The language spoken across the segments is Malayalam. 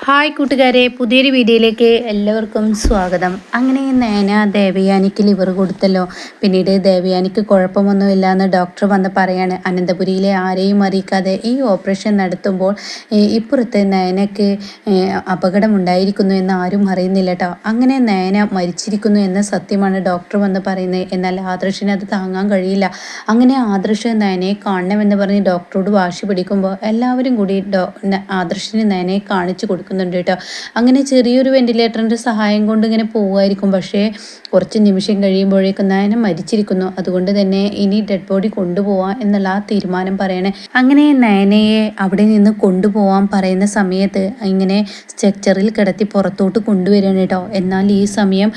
ഹായ് കൂട്ടുകാരെ, പുതിയൊരു വീഡിയോയിലേക്ക് എല്ലാവർക്കും സ്വാഗതം. അങ്ങനെ നയന ദേവയാനിക്ക് ലിവർ കൊടുത്തല്ലോ. പിന്നീട് ദേവയാനിക്ക് കുഴപ്പമൊന്നുമില്ല എന്ന് ഡോക്ടർ വന്ന് പറയാണ്. അനന്തപുരിയിലെ ആരെയും അറിയിക്കാതെ ഈ ഓപ്പറേഷൻ നടത്തുമ്പോൾ ഇപ്പുറത്ത് നയനയ്ക്ക് അപകടമുണ്ടായിരിക്കുന്നു എന്ന് ആരും അറിയുന്നില്ല കേട്ടോ. അങ്ങനെ നയന മരിച്ചിരിക്കുന്നു എന്ന സത്യമാണ് ഡോക്ടർ വന്ന് പറയുന്നത്. എന്നാൽ ആദർശിന് അത് താങ്ങാൻ കഴിയില്ല. അങ്ങനെ ആദർശ് നയനയെ കാണണമെന്ന് പറഞ്ഞ് ഡോക്ടറോട് വാശി പിടിക്കുമ്പോൾ എല്ലാവരും കൂടി ആദർശിന് നയനയെ കാണിച്ചു കൊടുക്കും കേട്ടോ. അങ്ങനെ ചെറിയൊരു വെന്റിലേറ്ററിൻ്റെ സഹായം കൊണ്ട് ഇങ്ങനെ പോവുമായിരിക്കും. പക്ഷേ കുറച്ച് നിമിഷം കഴിയുമ്പോഴേക്കും നയന മരിച്ചിരിക്കുന്നു. അതുകൊണ്ട് തന്നെ ഇനി ഡെഡ് ബോഡി കൊണ്ടുപോവാം എന്നുള്ള ആ തീരുമാനം പറയണേ. അങ്ങനെ നയനയെ അവിടെ നിന്ന് കൊണ്ടുപോകാൻ പറയുന്ന സമയത്ത് ഇങ്ങനെ സ്ട്രെക്ചറിൽ കിടത്തി പുറത്തോട്ട് കൊണ്ടുവരികയാണ് കേട്ടോ. എന്നാൽ ഈ സമയം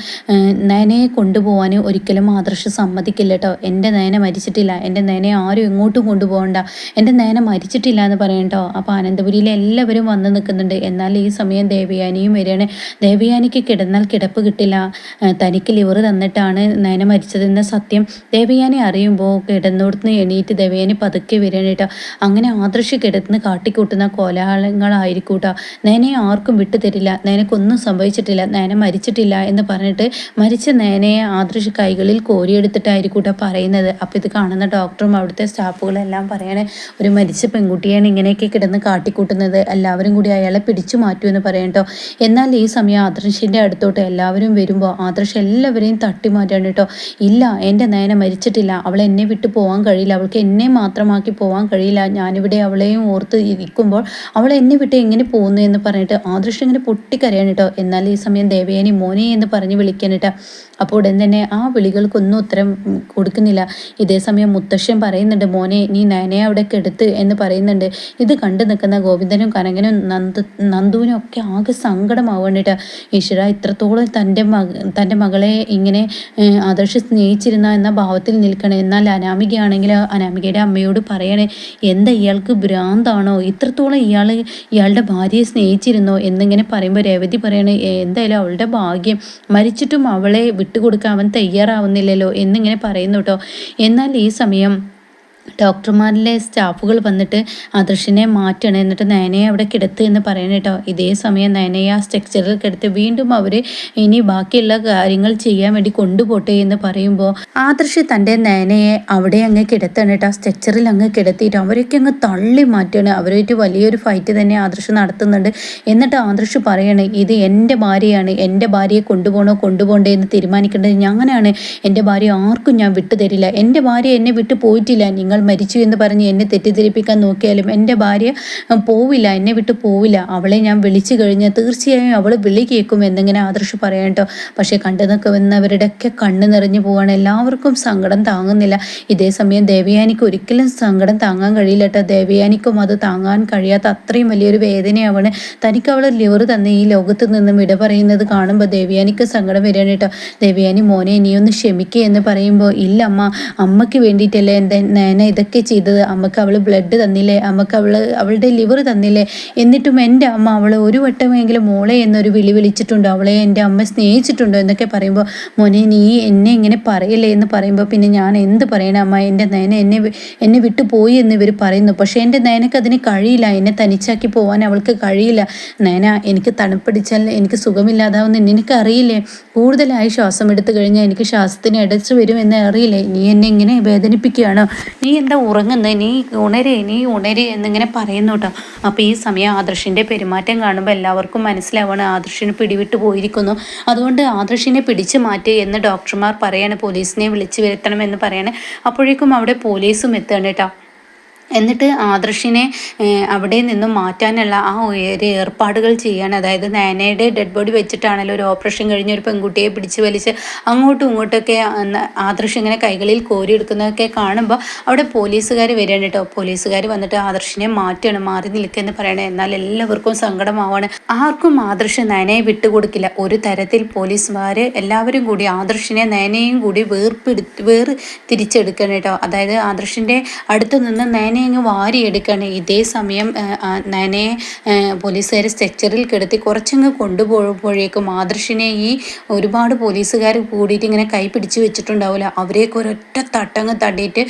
നയനയെ കൊണ്ടുപോകാൻ ഒരിക്കലും ആദർശ് സമ്മതിക്കില്ല കേട്ടോ. എൻ്റെ നയന മരിച്ചിട്ടില്ല, എൻ്റെ നയനയെ ആരും എങ്ങോട്ടും കൊണ്ടുപോകണ്ട, എൻ്റെ നയന മരിച്ചിട്ടില്ല എന്ന് പറയും കേട്ടോ. അപ്പോൾ അനന്തപുരിയിലെ എല്ലാവരും വന്ന് നിൽക്കുന്നുണ്ട്. എന്നാൽ ഈ സമയം ദേവയാനിയും വരികയാണ്. ദേവയാനിക്ക് കിടന്നാൽ കിടപ്പ് കിട്ടില്ല, തനിക്ക് ലിവർ തന്നിട്ടാണ് നയന മരിച്ചതെന്ന സത്യം ദേവയാനി അറിയുമ്പോൾ കിടന്നോടുന്ന് എണീറ്റ് ദേവയാനി പതുക്കെ വരികയാണ് കേട്ടോ. അങ്ങനെ ആദർശ് കിടന്ന് കാട്ടിക്കൂട്ടുന്ന കോലാഹലങ്ങളായിരിക്കും കേട്ടോ. നയനയെ ആർക്കും വിട്ടു തരില്ല, നയനക്കൊന്നും സംഭവിച്ചിട്ടില്ല, നയന മരിച്ചിട്ടില്ല എന്ന് പറഞ്ഞിട്ട് മരിച്ച നയനയെ ആദർശ് കൈകളിൽ കോരിയെടുത്തിട്ടായിരിക്കും കേട്ടോ പറയുന്നത്. അപ്പോൾ ഇത് കാണുന്ന ഡോക്ടറും അവിടുത്തെ സ്റ്റാഫുകളെല്ലാം പറയണേ, ഒരു മരിച്ച പെൺകുട്ടിയാണ് ഇങ്ങനെയൊക്കെ കിടന്ന് കാട്ടിക്കൂട്ടുന്നത്, എല്ലാവരും കൂടി അയാളെ പിടിച്ചു മാറ്റുമെന്ന് പറയാം കേട്ടോ. എന്നാൽ ഈ സമയം ആദർശിൻ്റെ അടുത്തോട്ട് എല്ലാവരും വരുമ്പോൾ ആദർശ് എല്ലാവരെയും തട്ടി മാറ്റാണ് കേട്ടോ. ഇല്ല, എൻ്റെ നയന മരിച്ചിട്ടില്ല, അവളെ എന്നെ വിട്ട് പോകാൻ കഴിയില്ല, അവൾക്ക് എന്നെ മാത്രമാക്കി പോകാൻ കഴിയില്ല, ഞാനിവിടെ അവളെയും ഓർത്ത് ഇരിക്കുമ്പോൾ അവൾ എന്നെ വിട്ട് എങ്ങനെ പോകുന്നു എന്ന് പറഞ്ഞിട്ട് ആദർശ് ഇങ്ങനെ പൊട്ടിക്കരയാണ് കേട്ടോ. എന്നാൽ ഈ സമയം ദേവയാനി മോനെ എന്ന് പറഞ്ഞ് വിളിക്കാൻ കേട്ടോ. അപ്പോൾ ഉടൻ തന്നെ ആ വിളികൾക്കൊന്നും ഉത്തരം കൊടുക്കുന്നില്ല. ഇതേ സമയം മുത്തശ്ശൻ പറയുന്നുണ്ട്, മോനെ നീ നയനയെ അവിടെ കെടുത്ത് എന്ന് പറയുന്നുണ്ട്. ഇത് കണ്ടു നിൽക്കുന്ന ഗോവിന്ദനും കനകനും നന്ദുവിനും ഒക്കെ ആകെ സങ്കടമാവേണ്ടിട്ട്, ഈശ്വര ഇത്രത്തോളം തൻ്റെ മകളെ ഇങ്ങനെ ആദർശ് സ്നേഹിച്ചിരുന്ന എന്ന ഭാവത്തിൽ നിൽക്കണേ. എന്നാൽ അനാമികയാണെങ്കിൽ അനാമികയുടെ അമ്മയോട് പറയണേ, എന്താ ഇയാൾക്ക് ഭ്രാന്താണോ, ഇത്രത്തോളം ഇയാളുടെ ഭാര്യയെ സ്നേഹിച്ചിരുന്നോ എന്നിങ്ങനെ പറയുമ്പോൾ രേവതി പറയണേ, എന്തായാലും അവളുടെ ഭാഗ്യം, മരിച്ചിട്ടും അവളെ വിട്ടുകൊടുക്കാൻ അവൻ തയ്യാറാവുന്നില്ലല്ലോ എന്നിങ്ങനെ പറയുന്നു കേട്ടോ. എന്നാൽ ഈ സമയം ഡോക്ടർമാരിലെ സ്റ്റാഫുകൾ വന്നിട്ട് ആദർശിനെ മാറ്റണം, എന്നിട്ട് നയനയെ അവിടെ കിടത്ത് എന്ന് പറയണം കേട്ടോ. ഇതേ സമയം നയനയെ ആ സ്ട്രക്ചറിൽ കിടത്ത് വീണ്ടും അവർ ഇനി ബാക്കിയുള്ള കാര്യങ്ങൾ ചെയ്യാൻ വേണ്ടി കൊണ്ടുപോട്ടെ എന്ന് പറയുമ്പോൾ ആദർശ് തൻ്റെ നയനയെ അവിടെ അങ്ങ് കിടത്താണ് കേട്ടോ. സ്ട്രക്ചറിൽ അങ്ങ് കിടത്തിയിട്ട് അവരൊക്കെ അങ്ങ് തള്ളി മാറ്റുകയാണ്. അവരായിട്ട് വലിയൊരു ഫൈറ്റ് തന്നെ ആദർശ് നടത്തുന്നുണ്ട്. എന്നിട്ട് ആദർശ് പറയാണ്, ഇത് എൻ്റെ ഭാര്യയാണ്, എൻ്റെ ഭാര്യയെ കൊണ്ടുപോകണ്ടേ എന്ന് തീരുമാനിക്കേണ്ടത് ഞാനാണ്, എൻ്റെ ഭാര്യ ആർക്കും ഞാൻ വിട്ടു തരില്ല, എൻ്റെ ഭാര്യ എന്നെ വിട്ടു പോയിട്ടില്ല, നിങ്ങൾ മരിച്ചു എന്ന് പറഞ്ഞ് എന്നെ തെറ്റിദ്ധരിപ്പിക്കാൻ നോക്കിയാലും എൻ്റെ ഭാര്യ പോവില്ല, എന്നെ വിട്ട് പോവില്ല, അവളെ ഞാൻ വിളിച്ചു കഴിഞ്ഞാൽ തീർച്ചയായും അവൾ വിളി കേൾക്കും എന്നിങ്ങനെ ആദർശ് പറയാം കേട്ടോ. പക്ഷേ കണ്ടു നിൽക്കുന്നവരുടെയൊക്കെ കണ്ണ് നിറഞ്ഞു പോവാണ്, എല്ലാവർക്കും സങ്കടം താങ്ങുന്നില്ല. ഇതേ സമയം ദേവയാനിക്ക് ഒരിക്കലും സങ്കടം താങ്ങാൻ കഴിയില്ല കേട്ടോ. ദേവയാനിക്കും അത് താങ്ങാൻ കഴിയാത്ത അത്രയും വലിയൊരു വേദനയാവാണ്. തനിക്ക് അവൾ ലിവർ തന്ന ഈ ലോകത്ത് നിന്നും വിട പറയുന്നത് കാണുമ്പോൾ ദേവയാനിക്ക് സങ്കടം വരികയാണ് കേട്ടോ. ദേവയാനി മോനെ നീ ഒന്ന് ക്ഷമിക്കുക എന്ന് പറയുമ്പോൾ, ഇല്ല അമ്മ, അമ്മയ്ക്ക് വേണ്ടിയിട്ടല്ലേ നയന ഇതൊക്കെ ചെയ്തത്, അമ്മക്ക് അവൾ ബ്ലഡ് തന്നില്ലേ, അമ്മക്ക് അവളുടെ ലിവർ തന്നില്ലേ, എന്നിട്ടും എൻ്റെ അമ്മ അവളെ ഒരു വട്ടമെങ്കിലും മോളെ എന്നൊരു വിളിച്ചിട്ടുണ്ടോ, അവളെ എൻ്റെ അമ്മ സ്നേഹിച്ചിട്ടുണ്ടോ എന്നൊക്കെ പറയുമ്പോൾ, മോനെ നീ എന്നെ ഇങ്ങനെ പറയല്ലേ എന്ന് പറയുമ്പോൾ, പിന്നെ ഞാൻ എന്ത് പറയണം അമ്മ, എൻ്റെ നയന എന്നെ വിട്ടു പോയി എന്ന് ഇവർ പറയുന്നു, പക്ഷേ എൻ്റെ നയനക്ക് അതിന് കഴിയില്ല, എന്നെ തനിച്ചാക്കി പോകാൻ അവൾക്ക് കഴിയില്ല. നയന, എനിക്ക് തണുപ്പടിച്ചാൽ എനിക്ക് സുഖമില്ലാതാവുന്ന നിനക്ക് അറിയില്ലേ, കൂടുതലായി ശ്വാസം എടുത്തു കഴിഞ്ഞാൽ എനിക്ക് ശ്വാസത്തിന് ഇടച്ചു വരുമെന്ന് അറിയില്ലേ, നീ എന്നെ ഇങ്ങനെ വേദനിപ്പിക്കുകയാണോ, നീ എന്താ ഉറങ്ങുന്നത്, നീ ഉണരേ എന്നിങ്ങനെ പറയുന്നു കേട്ടോ. അപ്പോൾ ഈ സമയം ആദർശിൻ്റെ പെരുമാറ്റം കാണുമ്പോൾ എല്ലാവർക്കും മനസ്സിലാവണം ആദർശിന് പിടിവിട്ട് പോയിരിക്കുന്നു. അതുകൊണ്ട് ആദർശിനെ പിടിച്ചു മാറ്റി എന്ന് ഡോക്ടർമാർ പറയാണ്, പോലീസിനെ വിളിച്ചു വരുത്തണമെന്ന് പറയാണ്. അപ്പോഴേക്കും അവിടെ പോലീസും എത്തുകയാണ് കേട്ടോ. എന്നിട്ട് ആദർശിനെ അവിടെ നിന്നും മാറ്റാനുള്ള ആ ഒരു ഏർപ്പാടുകൾ ചെയ്യാണ്. അതായത് നയനയുടെ ഡെഡ് ബോഡി വെച്ചിട്ടാണല്ലോ ഒരു ഓപ്പറേഷൻ കഴിഞ്ഞ ഒരു പെൺകുട്ടിയെ പിടിച്ച് വലിച്ച് അങ്ങോട്ടും ഇങ്ങോട്ടൊക്കെ ആദർശ് ഇങ്ങനെ കൈകളിൽ കോരിയെടുക്കുന്നതൊക്കെ കാണുമ്പോൾ അവിടെ പോലീസുകാർ വരികയാണ് കേട്ടോ. പോലീസുകാർ വന്നിട്ട് ആദർശിനെ മാറ്റി നിൽക്കുമെന്ന് പറയണേ. എന്നാൽ എല്ലാവർക്കും സങ്കടമാവാണ്. ആർക്കും ആദർശ് നയനയെ വിട്ടുകൊടുക്കില്ല. ഒരു തരത്തിൽ പോലീസുകാർ എല്ലാവരും കൂടി ആദർശിനെ നയനയും കൂടി തിരിച്ചെടുക്കണം കേട്ടോ. അതായത് ആദർശിൻ്റെ അടുത്ത് നിന്ന് നയനെ അങ്ങ് വാരിയെടുക്കുകയാണ്. ഇതേ സമയം നയനയെ പോലീസുകാർ സ്ട്രെച്ചറിൽ കിടത്തി കുറച്ചങ്ങ് കൊണ്ടുപോകുമ്പോഴേക്കും ആദർശിനെ ഈ ഒരുപാട് പോലീസുകാർ കൂടിയിട്ട് ഇങ്ങനെ കൈ പിടിച്ച് വെച്ചിട്ടുണ്ടാവില്ല, അവരെയൊക്കെ ഒരൊറ്റ തട്ടങ്ങ് തട്ടിയിട്ട്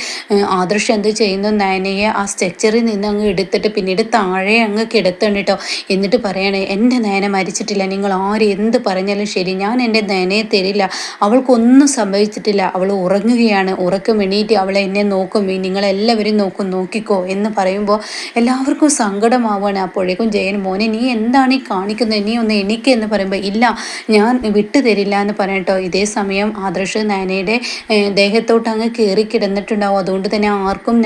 ആദർശ് എന്ത് ചെയ്യുന്നു, നയനയെ ആ സ്ട്രെച്ചറിൽ നിന്ന് അങ്ങ് എടുത്തിട്ട് പിന്നീട് താഴെ അങ്ങ് കിടത്തണം കേട്ടോ. എന്നിട്ട് പറയണേ, എൻ്റെ നയന മരിച്ചിട്ടില്ല, നിങ്ങൾ ആര് എന്ത് പറഞ്ഞാലും ശരി, ഞാൻ എൻ്റെ നയനയെ തരില്ല, അവൾക്കൊന്നും സംഭവിച്ചിട്ടില്ല, അവൾ ഉറങ്ങുകയാണ്, ഉറക്കം എണീറ്റ് അവളെ എന്നെ നോക്കും, നിങ്ങളെല്ലാവരും നോക്കിക്കോ എന്ന് പറയുമ്പോൾ എല്ലാവർക്കും സങ്കടമാവുകയാണ്. അപ്പോഴേക്കും ജയൻ, മോനെ നീ എന്താണ് ഈ കാണിക്കുന്നത്, നീ ഒന്ന് എണീക്കുക എന്ന് പറയുമ്പോൾ ഇല്ല ഞാൻ വിട്ടു തരില്ല എന്ന് പറയട്ടോ. ഇതേ സമയം ആദർശ് നയനയുടെ ദേഹത്തോട്ട് അങ്ങ് കയറി കിടന്നിട്ടുണ്ടാവും. അതുകൊണ്ട് തന്നെ ആർക്കും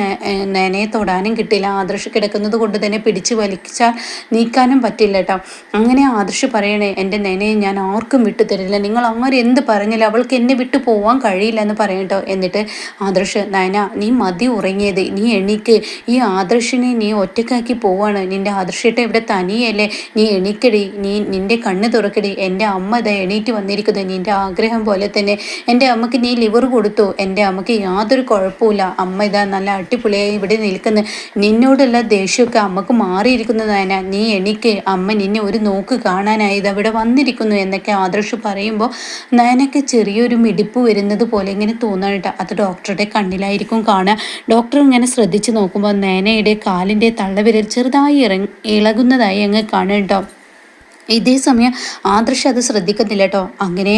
നയനയെ തൊടാനും കിട്ടില്ല. ആദർശ് കിടക്കുന്നത് കൊണ്ട് തന്നെ പിടിച്ച് വലിച്ചാൽ നീക്കാനും പറ്റില്ല കേട്ടോ. അങ്ങനെ ആദർശ് പറയണേ, എൻ്റെ നയനയെ ഞാൻ ആർക്കും വിട്ടു തരില്ല, നിങ്ങൾ എന്ത് പറഞ്ഞാലും അവൾക്ക് എന്നെ വിട്ടു പോവാൻ കഴിയില്ല എന്ന് പറയട്ടോ. എന്നിട്ട് ആദർശ്, നയന നീ മതി ഉറങ്ങിയത്, നീ എണീക്ക്, ഈ ആദർശിനെ നീ ഒറ്റക്കാക്കി പോവാണ്, നിൻ്റെ ആദർശത്തെ ഇവിടെ തനിയല്ലേ, നീ എണീക്കടി, നിൻ്റെ കണ്ണ് തുറക്കടി, എൻ്റെ അമ്മ ഇതാ എണീറ്റ് വന്നിരിക്കുന്നത്, നിൻ്റെ ആഗ്രഹം പോലെ തന്നെ എൻ്റെ അമ്മയ്ക്ക് നീ ലിവർ കൊടുത്തു, എൻ്റെ അമ്മയ്ക്ക് യാതൊരു കുഴപ്പമില്ല, അമ്മ ഇതാ നല്ല അടിപൊളിയായി ഇവിടെ നിൽക്കുന്നു, നിന്നോടുള്ള ദേഷ്യമൊക്കെ അമ്മക്ക് മാറിയിരിക്കുന്നു നയന, നീ എണീക്ക്, അമ്മ നിന്നെ ഒരു നോക്ക് കാണാനായി ഇതവിടെ വന്നിരിക്കുന്നു എന്നൊക്കെ ആദർശ് പറയുമ്പോൾ നയനക്ക് ചെറിയൊരു മിടിപ്പ് വരുന്നത് പോലെ ഇങ്ങനെ തോന്നാനിട്ട്. അത് ഡോക്ടറുടെ കണ്ണിലായിരിക്കും കാണുക. ഡോക്ടർ ഇങ്ങനെ ശ്രദ്ധിച്ച് നോക്കുമ്പോൾ നയനയുടെ കാലിൻ്റെ തള്ളവിരൽ ചെറുതായി ഇളകുന്നതായി അങ്ങ് കാണും കേട്ടോ. ഇതേ സമയം ആദർശ് അത് ശ്രദ്ധിക്കുന്നില്ല കേട്ടോ. അങ്ങനെ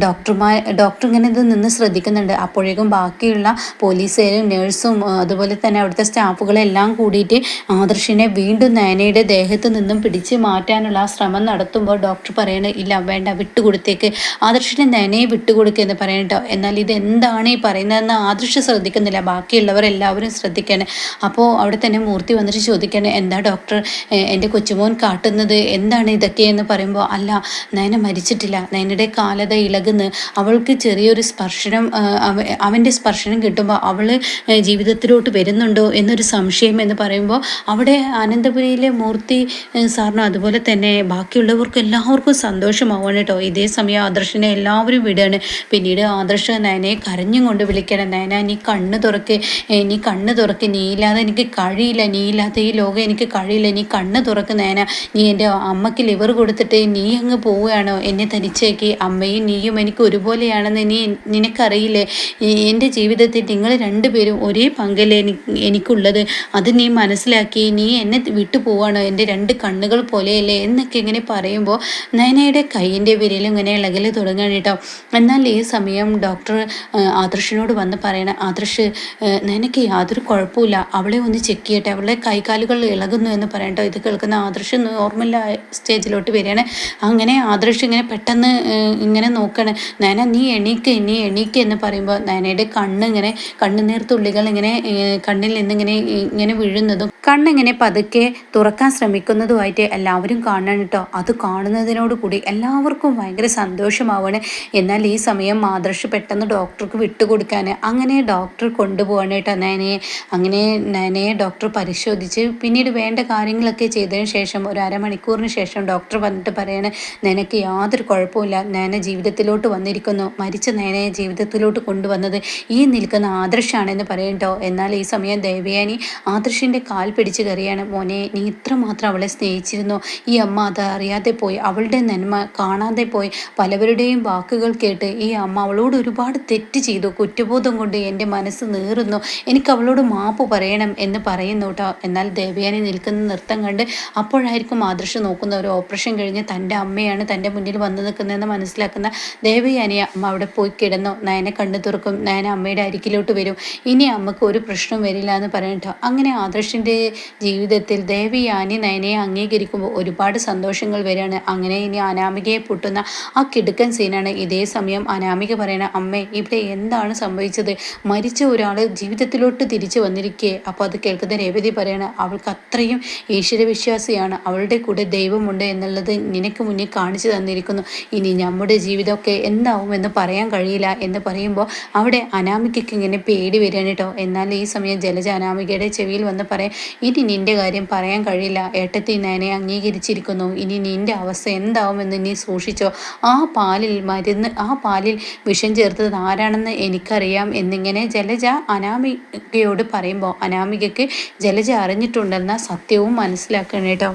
ഡോക്ടർ ഇങ്ങനെ ഇത് നിന്ന് ശ്രദ്ധിക്കുന്നുണ്ട്. അപ്പോഴേക്കും ബാക്കിയുള്ള പോലീസുകാരും നേഴ്സും അതുപോലെ തന്നെ അവിടുത്തെ സ്റ്റാഫുകളെല്ലാം കൂടിയിട്ട് ആദർശിനെ വീണ്ടും നയനയുടെ ദേഹത്ത് നിന്നും പിടിച്ച് മാറ്റാനുള്ള ശ്രമം നടത്തുമ്പോൾ ഡോക്ടർ പറയണ, ഇല്ല വേണ്ട, വിട്ടുകൊടുത്തേക്ക്, ആദർശിനെ നയനയെ വിട്ടുകൊടുക്കുക എന്ന് കേട്ടോ. എന്നാൽ ഇത് എന്താണ് ഈ പറയുന്നതെന്ന് ആദർശ് ശ്രദ്ധിക്കുന്നില്ല, ബാക്കിയുള്ളവർ എല്ലാവരും ശ്രദ്ധിക്കുകയാണ്. അപ്പോൾ അവിടെ തന്നെ മൂർത്തി വന്നിട്ട് ചോദിക്കുകയാണ്, എന്താ ഡോക്ടർ എൻ്റെ കൊച്ചുമോൻ കാട്ടുന്നത്, എന്താണ് ഇതൊക്കെ എന്ന് പറയുമ്പോൾ, അല്ല നയന മരിച്ചിട്ടില്ല, നയനയുടെ കാലത ഇളകുന്നു, അവൾക്ക് ചെറിയൊരു സ്പർശനം, അവൻ്റെ സ്പർശനം കിട്ടുമ്പോൾ അവൾ ജീവിതത്തിലോട്ട് വരുന്നുണ്ടോ എന്നൊരു സംശയം എന്ന് പറയുമ്പോൾ അവിടെ അനന്തപുരിയിലെ മൂർത്തി സാറിനും അതുപോലെ തന്നെ ബാക്കിയുള്ളവർക്കും എല്ലാവർക്കും സന്തോഷമാവാണ് കേട്ടോ. ഇതേ സമയം ആദർശിനെ എല്ലാവരും വിടുകയാണ്. പിന്നീട് ആദർശ നയനയെ കരഞ്ഞും കൊണ്ട് വിളിക്കണം, നയന നീ കണ്ണ് തുറക്ക്, നീ ഇല്ലാതെ എനിക്ക് കഴിയില്ല, നീ ഇല്ലാത്ത ഈ ലോകം എനിക്ക് കഴിയില്ല, നീ കണ്ണ് തുറക്ക് നയന, നീ എൻ്റെ അമ്മയ്ക്ക് ലിവർ കൊടുത്തിട്ട് നീ അങ്ങ് പോവുകയാണോ, എന്നെ തനിച്ചേക്ക്, അമ്മയും നീയും എനിക്ക് ഒരുപോലെയാണെന്ന് നിനക്കറിയില്ലേ, എൻ്റെ ജീവിതത്തിൽ നിങ്ങൾ രണ്ടുപേരും ഒരേ പങ്കല്ലേ എനിക്കുള്ളത്, അത് നീ മനസ്സിലാക്കി, നീ എന്നെ വിട്ടു പോവാണോ, എൻ്റെ രണ്ട് കണ്ണുകൾ പോലെയല്ലേ എന്നൊക്കെ ഇങ്ങനെ പറയുമ്പോൾ നയനയുടെ കൈയിൻ്റെ വിരലും ഇങ്ങനെ ഇളകൽ തുടങ്ങുകയാണ് കേട്ടോ. എന്നാൽ ഈ സമയം ഡോക്ടർ ആദർശിനോട് വന്ന് പറയണം, ആദർശ് നയനയ്ക്ക് യാതൊരു കുഴപ്പമില്ല, അവളെ ഒന്ന് ചെക്ക് ചെയ്യട്ടെ, അവളുടെ കൈകാലുകൾ ഇളകുന്നു എന്ന് പറയട്ടോ. ഇത് കേൾക്കുന്ന ആദർശ് നോർമലായ സ്റ്റേജിലോട്ട് വരികയാണ്. അങ്ങനെ ആദർശ് ഇങ്ങനെ പെട്ടെന്ന് ഇങ്ങനെ നോക്കണം, നയന നീ എണീക്ക് എന്ന് പറയുമ്പോൾ നയനയുടെ കണ്ണുനീർത്തുള്ളികൾ ഇങ്ങനെ കണ്ണിൽ നിന്ന് ഇങ്ങനെ വീഴുന്നതും കണ്ണിങ്ങനെ പതുക്കെ തുറക്കാൻ ശ്രമിക്കുന്നതുമായിട്ട് എല്ലാവരും കാണണം കേട്ടോ. അത് കാണുന്നതിനോട് കൂടി എല്ലാവർക്കും ഭയങ്കര സന്തോഷമാവാണ്. എന്നാൽ ഈ സമയം ആദർശ് പെട്ടെന്ന് ഡോക്ടർക്ക് വിട്ടുകൊടുക്കാൻ അങ്ങനെ ഡോക്ടർ കൊണ്ടുപോവാണ് കേട്ടോ നയനയെ. അങ്ങനെ നയനയെ ഡോക്ടർ പരിശോധിച്ച് പിന്നീട് വേണ്ട കാര്യങ്ങളൊക്കെ ചെയ്തതിന് ശേഷം ഒരു അരമണിക്കൂറിന് ശേഷം ഡോക്ടർ വന്നിട്ട് പറയാണ്, നിനക്ക് യാതൊരു കുഴപ്പമില്ല, നയന ജീവിതത്തിലോട്ട് വന്നിരിക്കുന്നു, മരിച്ച നയനയെ ജീവിതത്തിലോട്ട് കൊണ്ടുവന്നത് ഈ നിൽക്കുന്ന ആദർശാണെന്ന് പറയട്ടോ. എന്നാൽ ഈ സമയം ദേവയാനി ആദർശിൻ്റെ കാൽ പിടിച്ച് കയറിയാണ്, മോനെ നീ ഇത്രമാത്രം അവളെ സ്നേഹിച്ചിരുന്നു, ഈ അമ്മ അത് അറിയാതെ പോയി, അവളുടെ നന്മ കാണാതെ പോയി, പലവരുടെയും വാക്കുകൾ കേട്ട് ഈ അമ്മ അവളോട് ഒരുപാട് തെറ്റ് ചെയ്തു, കുറ്റബോധം കൊണ്ട് എൻ്റെ മനസ്സ് നീറുന്നു, എനിക്ക് അവളോട് മാപ്പ് പറയണം എന്ന് പറയുന്നു കേട്ടോ. എന്നാൽ ദേവയാനി നിൽക്കുന്ന നൃത്തം കണ്ട് അപ്പോഴായിരിക്കും ആദർശ് നോക്കുന്ന ഒരു ഓപ്പറേഷൻ കഴിഞ്ഞ് തൻ്റെ അമ്മയാണ് തൻ്റെ മുന്നിൽ വന്നു നിൽക്കുന്നതെന്ന് മനസ്സിലാക്കുന്ന ദേവയാനി അമ്മ അവിടെ പോയി കിടന്നു. നയനെ കണ്ണു തുറക്കും, നയന അമ്മയുടെ അരികിലോട്ട് വരും, ഇനി അമ്മക്ക് ഒരു പ്രശ്നം വരില്ല എന്ന് പറയട്ടോ. അങ്ങനെ ആദർശിൻ്റെ ജീവിതത്തിൽ ദേവയാനി നയനയെ അംഗീകരിക്കുമ്പോൾ ഒരുപാട് സന്തോഷങ്ങൾ വരികയാണ്. അങ്ങനെ ഇനി അനാമികയെ പൊട്ടുന്ന ആ കിടുക്കൻ സീനാണ്. ഇതേ സമയം അനാമിക പറയണ, അമ്മേ ഇവിടെ എന്താണ് സംഭവിച്ചത്, മരിച്ച ഒരാൾ ജീവിതത്തിലോട്ട് തിരിച്ചു വന്നിരിക്കേ. അപ്പോൾ അത് കേൾക്കുന്ന രേവതി പറയണ, അവൾക്ക് അത്രയും ഈശ്വരവിശ്വാസിയാണ്, അവളുടെ കൂടെ ദൈവമുണ്ട് എന്നുള്ളത് നിനക്ക് മുന്നിൽ കാണിച്ചു തന്നിരിക്കുന്നു, ഇനി നമ്മുടെ ജീവിതമൊക്കെ എന്താവുമെന്ന് പറയാൻ കഴിയില്ല എന്ന് പറയുമ്പോൾ അവിടെ അനാമികയ്ക്ക് ഇങ്ങനെ പേടി വരികയാണ് കേട്ടോ. എന്നാൽ ഈ സമയം ജലജ അനാമികയുടെ ചെവിയിൽ വന്ന് പറയാം, ഇനി നിൻ്റെ കാര്യം പറയാൻ കഴിയില്ല. ഏട്ടത്തി നയനെ അംഗീകരിച്ചിരിക്കുന്നു. ഇനി നിൻ്റെ അവസ്ഥ എന്താവുമെന്ന് നീ സൂക്ഷിച്ചോ. ആ പാലിൽ വിഷം ചേർത്തത് ആരാണെന്ന് എനിക്കറിയാം എന്നിങ്ങനെ ജലജ അനാമികയോട് പറയുമ്പോൾ അനാമികയ്ക്ക് ജലജ അറിഞ്ഞിട്ടുണ്ടെന്ന സത്യവും മനസ്സിലാക്കണം കേട്ടോ.